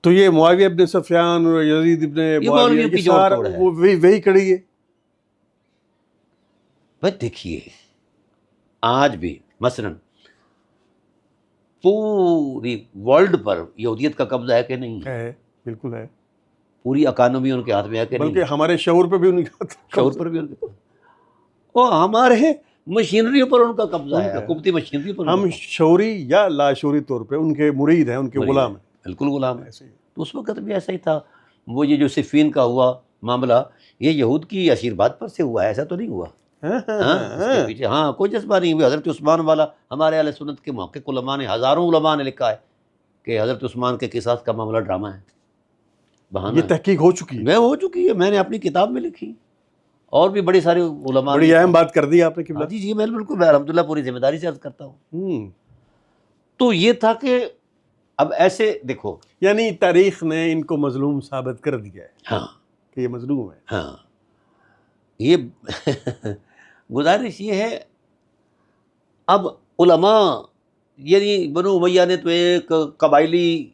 تو یہ معاویہ ابن سفیان اور یزید ابن یہ معاویہ مولویوں کی یہ جوڑ سارا توڑ ہے. وہی کڑی ہے. بھائی دیکھیے آج بھی مثلا پوری ورلڈ پر یہودیت کا قبضہ ہے کہ نہیں ہے؟ ہے، بالکل ہے. پوری اکانومی ان کے ہاتھ میں ہے کہ نہیں؟ بلکہ ہمارے شعور پہ بھی ان کا شعور پر بھی ان کے اور ہمارے مشینری پر ان کا قبضہ ان ہے، کا حکومتی مشینری پر ان ہم کا قبضہ شعوری یا لاشعوری طور پہ ان کے مرید ہیں، ان کے ہے. غلام ہیں. بالکل غلام ہے. ایسے ہی. تو اس وقت بھی ایسا ہی تھا. وہ یہ جو صفین کا ہوا معاملہ یہ یہود کی آشیرواد پر سے ہوا ہے، ایسا تو نہیں ہوا. ہاں اس کے پیچھے ہاں کوئی جذبہ نہیں ہوا. حضرت عثمان والا ہمارے اہل سنت کے محقق علماء نے، ہزاروں علماء نے لکھا ہے کہ حضرت عثمان کے قصاص کا معاملہ ڈرامہ ہے، بہانہ یہ ہے. تحقیق ہو چکی ہے. میں ہو چکی ہے، میں نے اپنی کتاب میں لکھی، اور بھی بڑی سارے علماء نے بڑی لکھا. اہم بات کر دی آپ نے قبلہ. ہاں جی میں بالکل الحمدللہ پوری ذمہ داری سے عرض کرتا ہوں. ہوں. تو یہ تھا کہ اب ایسے دیکھو. یعنی تاریخ نے ان کو مظلوم ثابت کر دیا ہے ہاں کہ یہ مظلوم ہے. ہاں یہ گزارش یہ ہے اب علماء یعنی بنو امیہ نے تو ایک قبائلی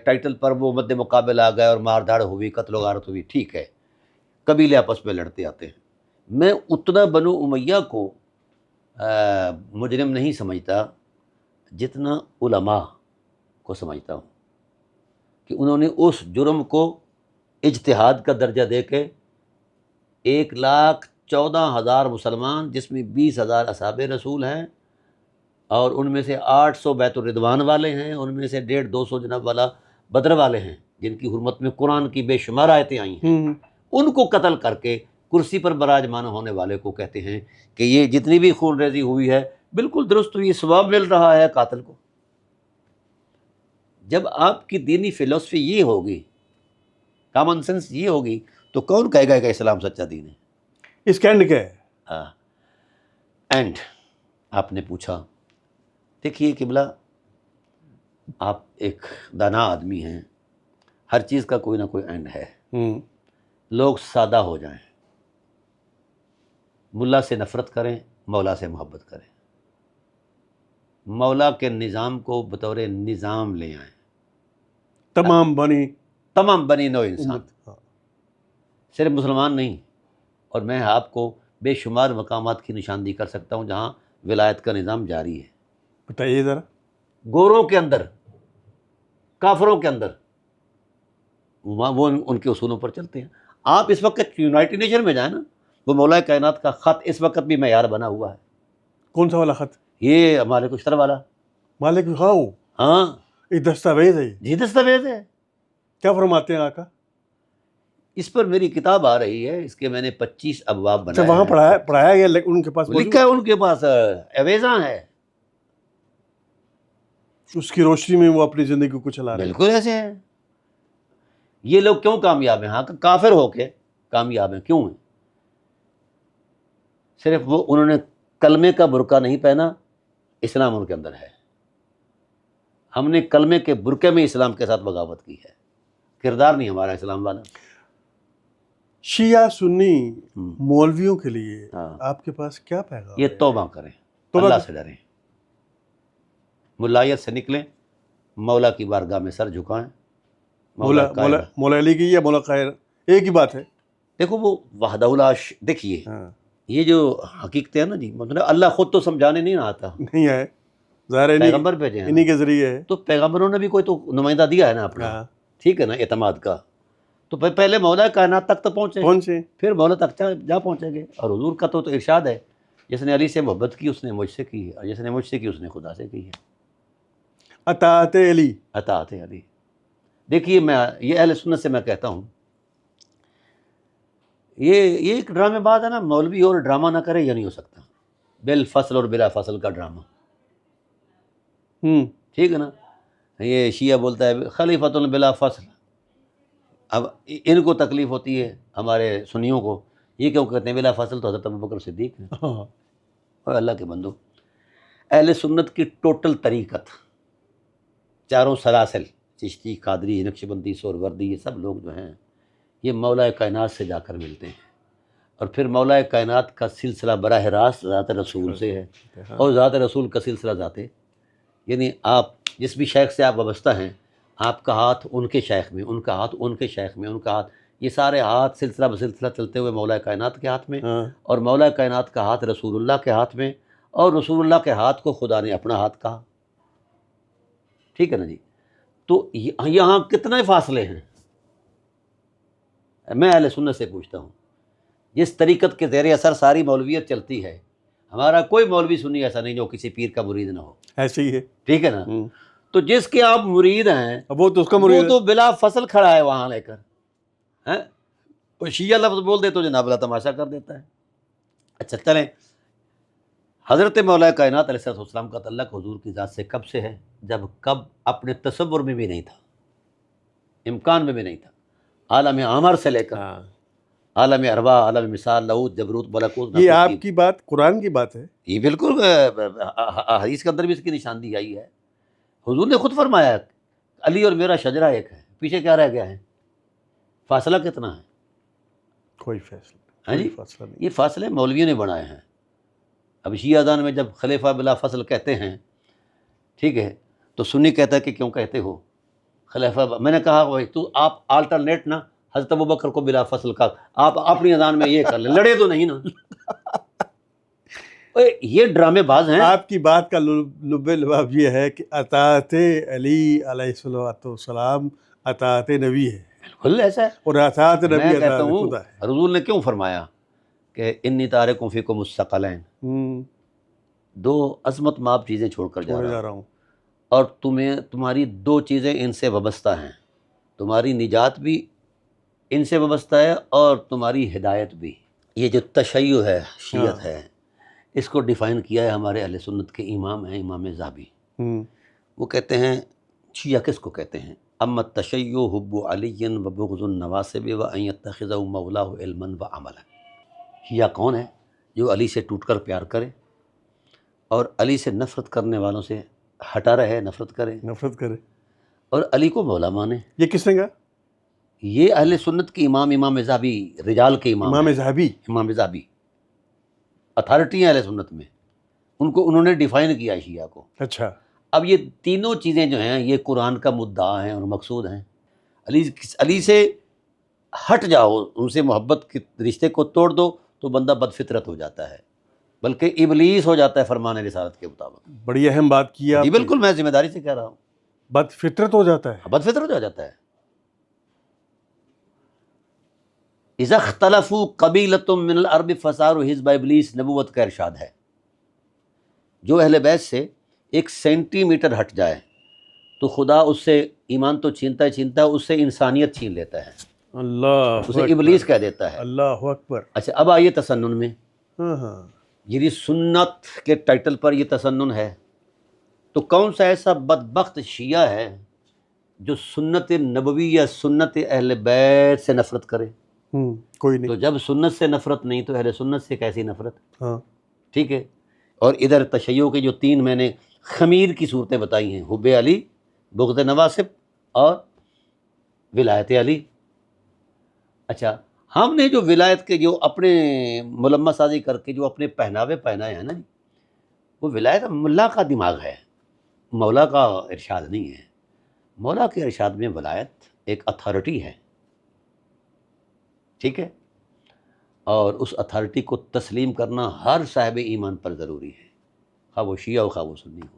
ٹائٹل پر وہ مد مقابل آ گئے اور مار دھاڑ ہوئی، قتل و غارت ہوئی، ٹھیک ہے، قبیلے آپس میں لڑتے آتے ہیں. میں اتنا بنو امیہ کو مجرم نہیں سمجھتا جتنا علماء کو سمجھتا ہوں کہ انہوں نے اس جرم کو اجتہاد کا درجہ دے کے 1,14,000 مسلمان جس میں 20,000 اصحاب رسول ہیں اور ان میں سے 800 بیت الرضوان والے ہیں، ان میں سے 150-200 جناب والا بدر والے ہیں جن کی حرمت میں قرآن کی بے شمار آیتیں آئی ہیں، ان کو قتل کر کے کرسی پر براجمان ہونے والے کو کہتے ہیں کہ یہ جتنی بھی خون ریزی ہوئی ہے بالکل درست ہوئی، ثواب مل رہا ہے قاتل کو. جب آپ کی دینی فلسفی یہ ہوگی، کامن سینس یہ ہوگی، تو کون کہے گا کہ اسلام سچا دین ہے؟ اس کا اینڈ کیا ہے؟ ہاں اینڈ آپ نے پوچھا. دیکھیے قبلہ آپ ایک دانا آدمی ہیں، ہر چیز کا کوئی نہ کوئی اینڈ ہے. لوگ سادہ ہو جائیں، ملا سے نفرت کریں، مولا سے محبت کریں، مولا کے نظام کو بطور نظام لے آئیں. تمام بنی نوع انسان، صرف مسلمان نہیں. اور میں آپ کو بے شمار مقامات کی نشاندہی کر سکتا ہوں جہاں ولایت کا نظام جاری ہے. بتائیے ذرا. گوروں کے اندر، کافروں کے اندر، وہ ان کے اصولوں پر چلتے ہیں. آپ اس وقت یونائٹڈ نیشن میں جائیں نا، وہ مولا کائنات کا خط اس وقت بھی معیار بنا ہوا ہے. کون سا والا خط؟ یہ مالک اشتر والا. مالک خواہ. ہاں ایک دستاویز ہے. جی دستاویز ہے. کیا فرماتے ہیں آقا؟ اس پر میری کتاب آ رہی ہے، اس کے میں نے 25 ابواب بنائے. وہاں پڑھایا گیا ان کے پاس لکھا ہے، ان کے پاس اویزاں ہے. اس کی روشنی میں وہ اپنی زندگی کو چلا رہے ہیں. بالکل ایسے ہے. یہ لوگ کیوں کامیاب ہیں؟ ہاں کافر ہو کے کامیاب ہیں. کیوں ہیں؟ صرف وہ انہوں نے کلمے کا برقع نہیں پہنا، اسلام ان کے اندر ہے. ہم نے کلمے کے برقعے میں اسلام کے ساتھ بغاوت کی ہے، کردار نہیں ہمارا اسلام والا. شیعہ سنی مولویوں کے لیے آپ کے پاس کیا پیغام؟ یہ توبہ کریں، اللہ سے ڈریں، ملائیت سے نکلیں، مولا کی بارگاہ میں سر جھکائیں. مولا علی کی یا مولا قاہر ایک ہی بات ہے. دیکھو وہ وحدہ لا دیکھیے یہ جو حقیقت ہے نا جی، مطلب اللہ خود تو سمجھانے نہیں آتا، نہیں ہے، ظاہر پیغمبر بھیجے ہیں، انہی کے ذریعے ہے. تو پیغمبروں نے بھی کوئی تو نمائندہ دیا ہے نا اپنا، ٹھیک ہے نا، اعتماد کا. تو پہلے مولا کائنات تک تو پہنچے، پھر مولا تک جا پہنچیں گے. اور حضور کا تو ارشاد ہے، جس نے علی سے محبت کی اس نے مجھ سے کی ہے، اور جس نے مجھ سے کی اس نے خدا سے کی ہے. اطاعت علی. اطاعت علی. دیکھیے میں یہ اہل سنت سے میں کہتا ہوں، یہ ایک ڈرامے باز ہے نا، مولوی اور ڈرامہ نہ کرے یہ نہیں ہو سکتا. بالفصل اور بلا فصل کا ڈرامہ، ٹھیک ہے نا. یہ شیعہ بولتا ہے خلیفۃ بلا فصل. اب ان کو تکلیف ہوتی ہے ہمارے سنیوں کو، یہ کیوں کہتے ہیں بلا فصل؟ تو حضرت ابوبکر صدیق ہیں. اور اللہ کے بندو، اہل سنت کی ٹوٹل طریقت، چاروں سلاسل، چشتی، قادری، نقشبندی، سہروردی، یہ سب لوگ جو ہیں یہ مولا کائنات سے جا کر ملتے ہیں. اور پھر مولا کائنات کا سلسلہ براہ راست ذات رسول سے ہے، اور ذات رسول کا سلسلہ ذات، یعنی آپ جس بھی شیخ سے آپ وابستہ ہیں آپ کا ہاتھ ان کے شیخ میں، ان کا ہاتھ ان کے شیخ میں، ان کا ہاتھ، یہ سارے ہاتھ سلسلہ بسلسلہ چلتے ہوئے مولا کائنات کے ہاتھ میں، اور مولا کائنات کا ہاتھ رسول اللہ کے ہاتھ میں، اور رسول اللہ کے ہاتھ کو خدا نے اپنا ہاتھ کہا. ٹھیک ہے نا جی. تو یہاں کتنے فاصلے ہیں؟ میں اہل سنت سے پوچھتا ہوں، جس طریقت کے زیر اثر ساری مولویت چلتی ہے، ہمارا کوئی مولوی سنی ایسا نہیں جو کسی پیر کا مرید نہ ہو. ایسے ہی ہے. ٹھیک ہے نا. تو جس کے آپ مرید ہیں وہ تو اس کا مرید وہ تو بلا فصل کھڑا ہے وہاں لے کر. وہ شیعہ لفظ بول دے تو جناب اللہ تماشا کر دیتا ہے. اچھا چلیں، حضرت مولا کائنات علیہ السلام کا تعلق حضور کی ذات سے کب سے ہے؟ جب کب اپنے تصور میں بھی نہیں تھا، امکان میں بھی نہیں تھا. عالم عامر سے لے کر عالم ارواح، عالم مثال، لاہوت، جبروت، ملکوت. یہ آپ کی بات قرآن کی بات ہے. یہ بالکل حدیث کے اندر بھی اس کی نشاندہی آئی ہے. حضور نے خود فرمایا علی اور میرا شجرہ ایک ہے. پیچھے کیا رہ گیا ہے؟ فاصلہ کتنا ہے؟ کوئی فیصلہ ہاں جی، فاصلہ نہیں. یہ فاصلے مولویوں نے بنائے ہیں. اب شیعہ ادان میں جب خلیفہ بلا فصل کہتے ہیں، ٹھیک ہے، تو سنی کہتا ہے کہ کیوں کہتے ہو خلیفہ. میں نے کہا بھائی تو آپ آلٹرنیٹ نا حضرت ابوبکر کو بلا فصل کا، آپ اپنی اذان میں یہ کر لیں، لڑے تو نہیں نا. یہ ڈرامے باز ہیں. آپ کی بات کا لب لباب یہ ہے کہ اطاعت علی علیہ السلام اطاعت نبی ہے. بالکل ایسا ہے. اور اطاعت نبی میں کہتا اطاعت ہوں خدا ہے. رسول نے کیوں فرمایا کہ انی تارکم فیکم الثقلین، دو عظمت مآب چیزیں چھوڑ کر جا رہا ہوں، اور تمہاری دو چیزیں ان سے وابستہ ہیں. تمہاری نجات بھی ان سے وابستہ ہے اور تمہاری ہدایت بھی. یہ جو تشیع ہے، شیعت ہے، اس کو ڈیفائن کیا ہے ہمارے اہل سنت کے امام ہیں، امام ذہبی. وہ کہتے ہیں شیعہ کس کو کہتے ہیں؟ اما التشیع حب علی و بغض النواسب و ان یتخذ مولاہ علما و عملا. شیعہ کون ہے؟ جو علی سے ٹوٹ کر پیار کرے اور علی سے نفرت کرنے والوں سے ہٹا رہے، نفرت کرے اور علی کو مولا مانے. یہ کس نے کہا؟ یہ اہل سنت کے امام ذہبی، رجال کے امام ذہبی، امام ذہبی اتھارٹی ہیں اہل سنت میں. انہوں نے ڈیفائن کیا شیعہ کو. اچھا. اب یہ تینوں چیزیں جو ہیں یہ قرآن کا مدعا ہیں اور مقصود ہیں. علی سے ہٹ جاؤ، ان سے محبت کے رشتے کو توڑ دو تو بندہ بد فطرت ہو جاتا ہے، بلکہ ابلیس ہو جاتا ہے فرمان رسالت کے مطابق. بڑی اہم بات کی آپ. جی بالکل، میں ذمہ داری سے کہہ رہا ہوں. بد فطرت ہو جاتا ہے. بد فطرت ہو جاتا ہے. اذا اختلفوا قبیلۃ من العرب فصاروا حزب ابلیس، نبوت کا ارشاد ہے. جو اہل بیت سے 1 سینٹی میٹر ہٹ جائے تو خدا اس سے ایمان تو چھینتا ہے، اس سے انسانیت چھین لیتا ہے. اللہ اسے ابلیس کہہ دیتا ہے. اللہ اکبر. اچھا اب آئیے تسنن میں. یہ سنت کے ٹائٹل پر یہ تسنن ہے، تو کون سا ایسا بدبخت شیعہ ہے جو سنت نبوی یا سنت اہل بیت سے نفرت کرے؟ کوئی نہیں. تو جب سنت سے نفرت نہیں تو اہل سنت سے کیسی نفرت؟ ٹھیک ہے. اور ادھر تشیع کے جو 3 میں نے خمیر کی صورتیں بتائی ہیں، حب علی، بغض نواسب اور ولایت علی. اچھا ہم نے جو ولایت کے جو اپنے ملمہ سازی کر کے جو اپنے پہناوے پہنائے ہیں نا جی، وہ ولایت ملا کا دماغ ہے، مولا کا ارشاد نہیں ہے. مولا کے ارشاد میں ولایت ایک اتھارٹی ہے، ٹھیک ہے، اور اس اتھارٹی کو تسلیم کرنا ہر صاحب ایمان پر ضروری ہے، خواہ وہ شیعہ ہو خواہ وہ سنی ہو.